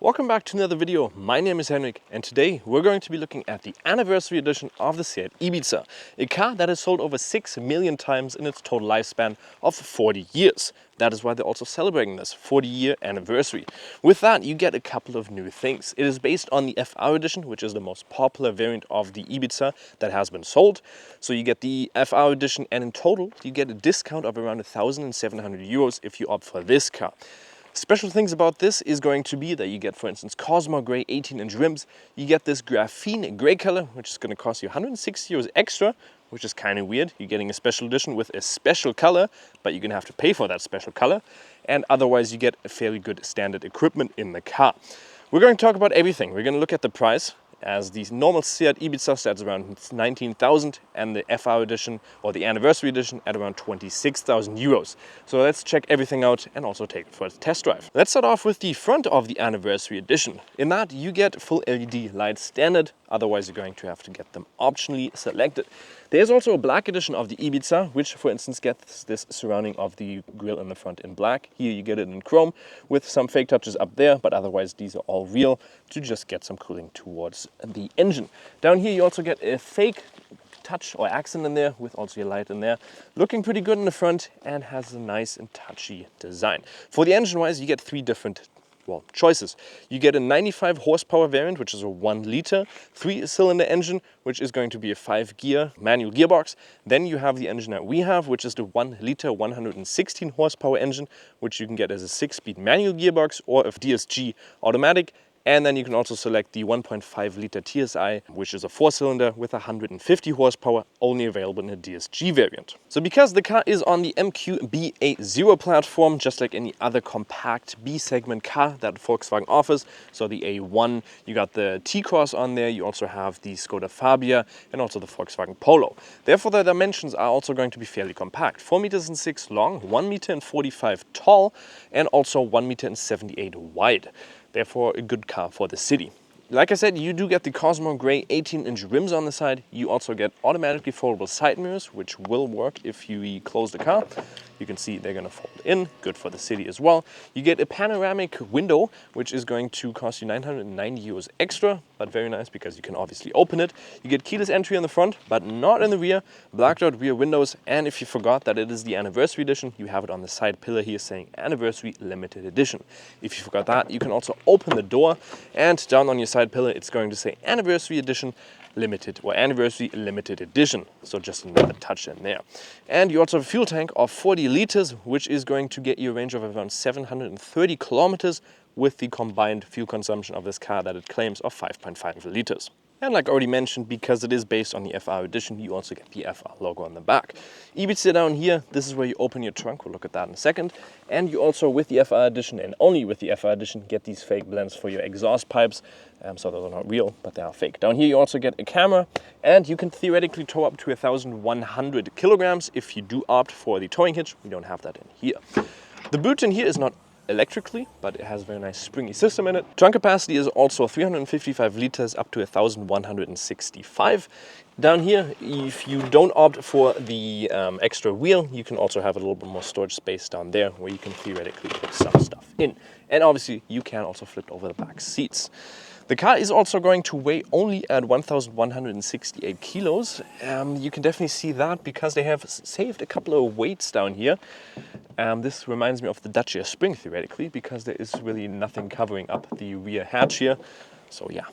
Welcome back to another video. My name is Henrik and today we're going to be looking at the anniversary edition of the SEAT Ibiza, a car that has sold over 6 million times in its total lifespan of 40 years. That is why they're also celebrating this 40-year anniversary. With that, you get a couple of new things. It is based on the FR edition, which is the most popular variant of the Ibiza that has been sold. So you get the FR edition, and in total you get a discount of around 1,700 euros if you opt for this car. Special things about this is going to be that you get, for instance, Cosmo Grey 18-inch rims. You get this graphene grey color, which is going to cost you 160 euros extra, which is kind of weird. You're getting a special edition with a special color, but you're going to have to pay for that special color. And otherwise, you get a fairly good standard equipment in the car. We're going to talk about everything. We're going to look at the price, as the normal SEAT Ibiza starts around 19,000 and the FR edition or the anniversary edition at around 26,000 euros. So let's check everything out and also take it for a test drive. Let's start off with the front of the anniversary edition. In that you get full LED lights standard, otherwise you're going to have to get them optionally selected. There's also a black edition of the Ibiza, which for instance gets this surrounding of the grille in the front in black. Here you get it in chrome with some fake touches up there, but otherwise these are all real to just get some cooling towards the engine. Down here you also get a fake touch or accent in there with also your light in there. Looking pretty good in the front and has a nice and touchy design. For the engine wise, you get three different choices. You get a 95 horsepower variant, which is a 1 liter 3-cylinder engine, which is going to be a 5-gear manual gearbox. Then you have the engine that we have, which is the 1 liter 116 horsepower engine, which you can get as a 6-speed manual gearbox or a DSG automatic. And then you can also select the 1.5 liter TSI, which is a 4-cylinder with 150 horsepower, only available in a DSG variant. So because the car is on the MQB-A0 platform, just like any other compact B-segment car that Volkswagen offers, so the A1, you got the T-Cross on there, you also have the Skoda Fabia and also the Volkswagen Polo. Therefore, the dimensions are also going to be fairly compact. 4 meters and 6 long, 1 meter and 45 tall, and also 1 meter and 78 wide. Therefore, a good car for the city. Like I said, you do get the Cosmo Grey 18-inch rims on the side. You also get automatically foldable side mirrors, which will work if you close the car. You can see they're going to fold in, good for the city as well. You get a panoramic window, which is going to cost you 990 euros extra, but very nice because you can obviously open it. You get keyless entry in the front, but not in the rear. Blacked out rear windows, and if you forgot that it is the anniversary edition, you have it on the side pillar here saying Anniversary Limited Edition. If you forgot that, you can also open the door, and down on your side pillar it's going to say Anniversary Edition Limited or Anniversary Limited Edition. So just another touch in there. And you also have a fuel tank of 40 liters, which is going to get you a range of around 730 kilometers with the combined fuel consumption of this car that it claims of 5.5 liters. And like already mentioned, because it is based on the FR edition, you also get the FR logo on the back. Ibiza down here, this is where you open your trunk. We'll look at that in a second. And you also, with the FR edition and only with the FR edition, get these fake blends for your exhaust pipes. So those are not real, but they are fake. Down here you also get a camera, and you can theoretically tow up to 1,100 kilograms if you do opt for the towing hitch. We don't have that in here. The boot in here is not electrically, but it has a very nice springy system in it. Trunk capacity is also 355 liters up to 1,165. Down here, if you don't opt for the extra wheel, you can also have a little bit more storage space down there where you can theoretically put some stuff in. And obviously you can also flip over the back seats. The car is also going to weigh only at 1,168 kilos. You can definitely see that because they have saved a couple of weights down here. This reminds me of the Dacia Spring theoretically, because there is really nothing covering up the rear hatch here. So yeah,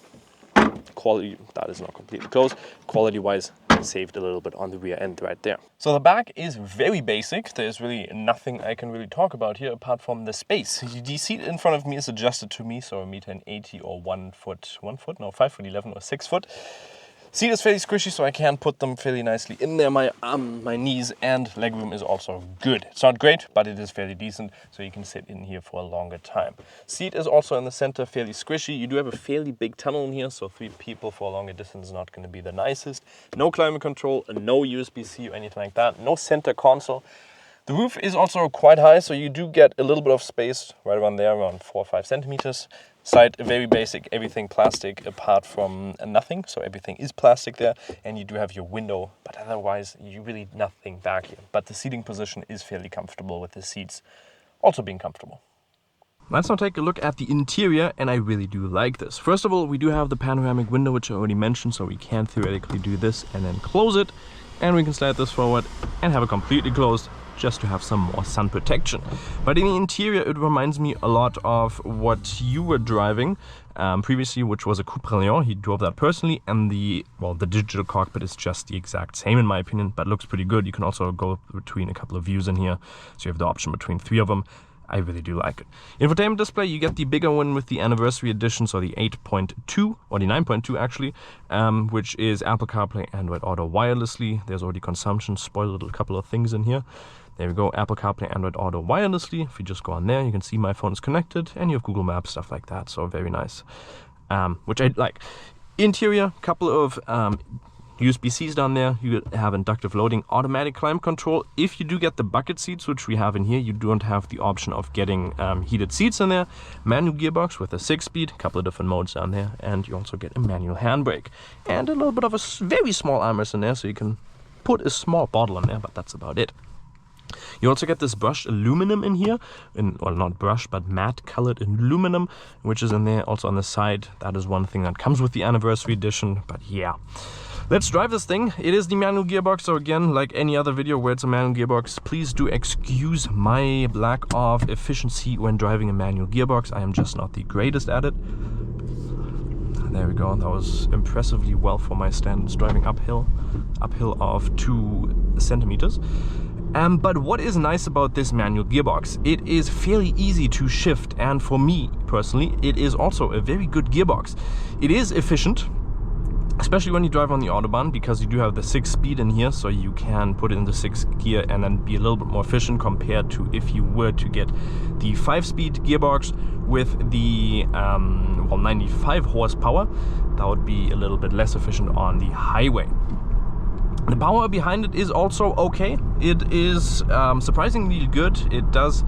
quality, that is not completely closed. Quality wise, saved a little bit on the rear end right there. So the back is very basic. There's really nothing I can really talk about here apart from the space. The seat in front of me is adjusted to me, so 1.80 or 5'11" or 6 foot. Seat is fairly squishy, so I can put them fairly nicely in there. My knees and legroom is also good. It's not great, but it is fairly decent, so you can sit in here for a longer time. Seat is also in the center, fairly squishy. You do have a fairly big tunnel in here, so 3 people for a longer distance is not going to be the nicest. No climate control, no USB-C or anything like that. No center console. The roof is also quite high, so you do get a little bit of space right around there, around 4 or 5 centimeters. Side, very basic, everything plastic apart from nothing, so everything is plastic there. And you do have your window, but otherwise you really nothing back here. But the seating position is fairly comfortable with the seats also being comfortable. Let's now take a look at the interior, and I really do like this. First of all, we do have the panoramic window, which I already mentioned, so we can theoretically do this and then close it, and we can slide this forward and have it completely closed just to have some more sun protection. But in the interior, it reminds me a lot of what you were driving previously, which was a Coupe Reliant. He drove that personally, and the digital cockpit is just the exact same in my opinion, but looks pretty good. You can also go between a couple of views in here, so you have the option between 3 of them. I really do like it. Infotainment display, you get the bigger one with the anniversary edition, so the 8.2 or the 9.2 actually, which is Apple CarPlay, Android Auto wirelessly. There's already consumption, spoiled a couple of things in here. There we go, Apple CarPlay, Android Auto wirelessly. If you just go on there, you can see my phone is connected, and you have Google Maps, stuff like that, so very nice, which I like. Interior, couple of USB-Cs down there. You have inductive loading, automatic climate control. If you do get the bucket seats, which we have in here, you don't have the option of getting heated seats in there. Manual gearbox with a 6-speed, a couple of different modes down there, and you also get a manual handbrake. And a little bit of a very small armrest in there, so you can put a small bottle in there, but that's about it. You also get this brushed aluminum in here, well, not brushed, but matte colored aluminum, which is in there also on the side. That is one thing that comes with the anniversary edition, but yeah. Let's drive this thing. It is the manual gearbox, so again, like any other video where it's a manual gearbox, please do excuse my lack of efficiency when driving a manual gearbox. I am just not the greatest at it. There we go, that was impressively well for my standards, driving uphill of 2 centimeters. But what is nice about this manual gearbox, it is fairly easy to shift, and for me personally, it is also a very good gearbox. It is efficient, especially when you drive on the Autobahn, because you do have the 6-speed in here, so you can put it in the 6th gear and then be a little bit more efficient compared to if you were to get the 5-speed gearbox with the 95 horsepower. That would be a little bit less efficient on the highway. The power behind it is also okay. It is surprisingly good. It does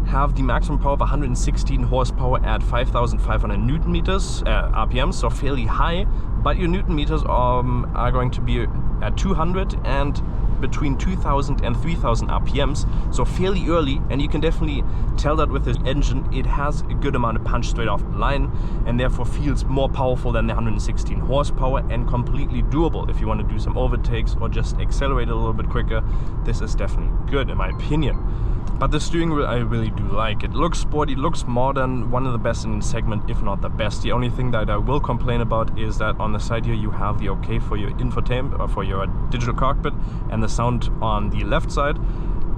have the maximum power of 116 horsepower at 5,500 Newton meters RPM, so fairly high, but your Newton meters are going to be at 200 and between 2,000 and 3,000 RPMs, so fairly early, and you can definitely tell that with the engine. It has a good amount of punch straight off the line, and therefore feels more powerful than the 116 horsepower, and completely doable if you want to do some overtakes or just accelerate a little bit quicker. This is definitely good in my opinion. But the steering wheel, I really do like. It looks sporty, looks modern, one of the best in the segment, if not the best. The only thing that I will complain about is that on the side here you have the OK for your infotainment, or for your digital cockpit, and the sound on the left side.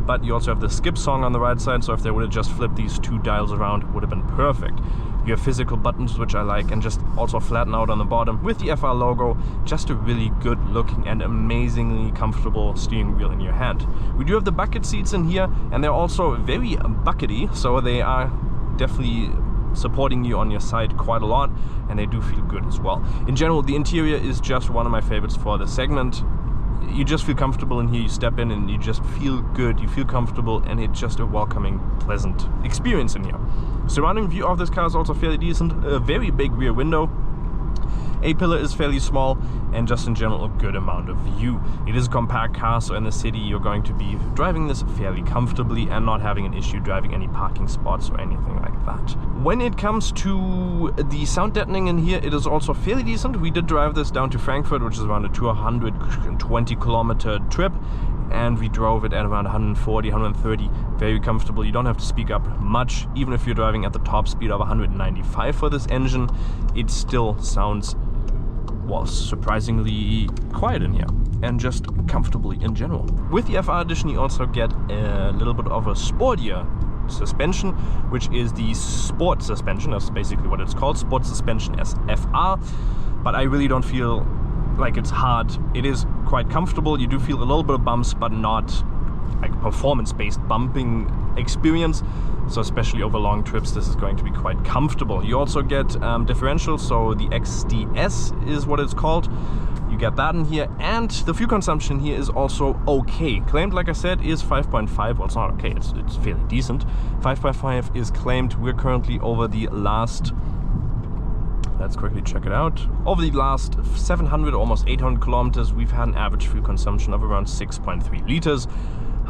But you also have the skip song on the right side, so if they would have just flipped these 2 dials around, it would have been perfect. You have physical buttons, which I like, and just also flatten out on the bottom with the FR logo. Just a really good looking and amazingly comfortable steering wheel in your hand. We do have the bucket seats in here, and they're also very buckety, so they are definitely supporting you on your side quite a lot, and they do feel good as well. In general, the interior is just one of my favorites for the segment. You just feel comfortable in here, you step in and you just feel good, you feel comfortable, and it's just a welcoming, pleasant experience in here. Surrounding view of this car is also fairly decent. A very big rear window. A-pillar is fairly small, and just in general a good amount of view. It is a compact car, so in the city you're going to be driving this fairly comfortably and not having an issue driving any parking spots or anything like that. When it comes to the sound deadening in here, it is also fairly decent. We did drive this down to Frankfurt, which is around a 220 kilometer trip, and we drove it at around 140, 130, very comfortable. You don't have to speak up much. Even if you're driving at the top speed of 195 for this engine, it still sounds, well, surprisingly quiet in here, and just comfortably in general. With the FR edition you also get a little bit of a sportier suspension, which is the Sport suspension. That's basically what it's called, Sport suspension as FR, but I really don't feel like it's hard. It is quite comfortable. You do feel a little bit of bumps, but not like performance-based bumping experience. So especially over long trips, this is going to be quite comfortable. You also get differential, so the XDS is what it's called. You get that in here, and the fuel consumption here is also okay. Claimed, like I said, is 5.5. Well, it's not okay, it's fairly decent. 5.5 is claimed. We're currently over the last, let's quickly check it out. Over the last 700, almost 800 kilometers, we've had an average fuel consumption of around 6.3 liters.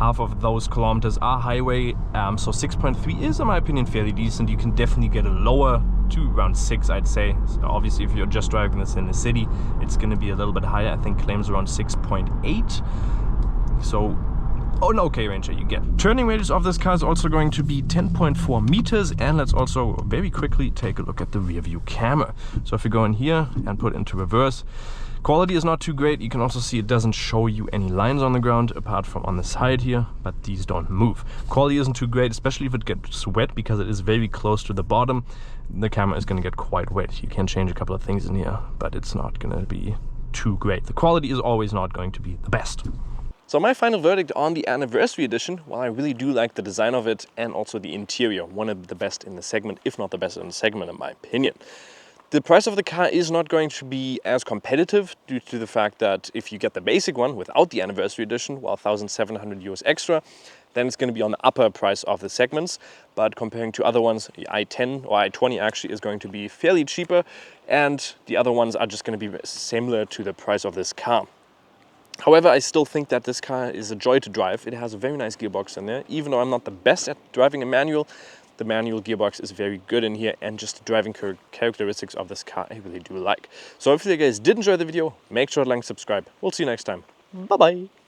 half of those kilometers are highway. So 6.3 is, in my opinion, fairly decent. You can definitely get a lower to around 6, I'd say. So obviously, if you're just driving this in the city, it's going to be a little bit higher. I think claims around 6.8. So an okay range that you get. Turning radius of this car is also going to be 10.4 meters. And let's also very quickly take a look at the rear view camera. So if you go in here and put into reverse, quality is not too great. You can also see it doesn't show you any lines on the ground apart from on the side here, but these don't move. Quality isn't too great, especially if it gets wet, because it is very close to the bottom. The camera is going to get quite wet. You can change a couple of things in here, but it's not going to be too great. The quality is always not going to be the best. So my final verdict on the Anniversary Edition, well, I really do like the design of it and also the interior. One of the best in the segment, if not the best in the segment, in my opinion. The price of the car is not going to be as competitive due to the fact that if you get the basic one without the Anniversary Edition, well, 1,700 euros extra, then it's going to be on the upper price of the segments. But comparing to other ones, the i10 or i20 actually is going to be fairly cheaper, and the other ones are just going to be similar to the price of this car. However, I still think that this car is a joy to drive. It has a very nice gearbox in there. Even though I'm not the best at driving a manual, the manual gearbox is very good in here, and just the driving characteristics of this car I really do like. So if you guys did enjoy the video, make sure to like and subscribe. We'll see you next time. Bye bye.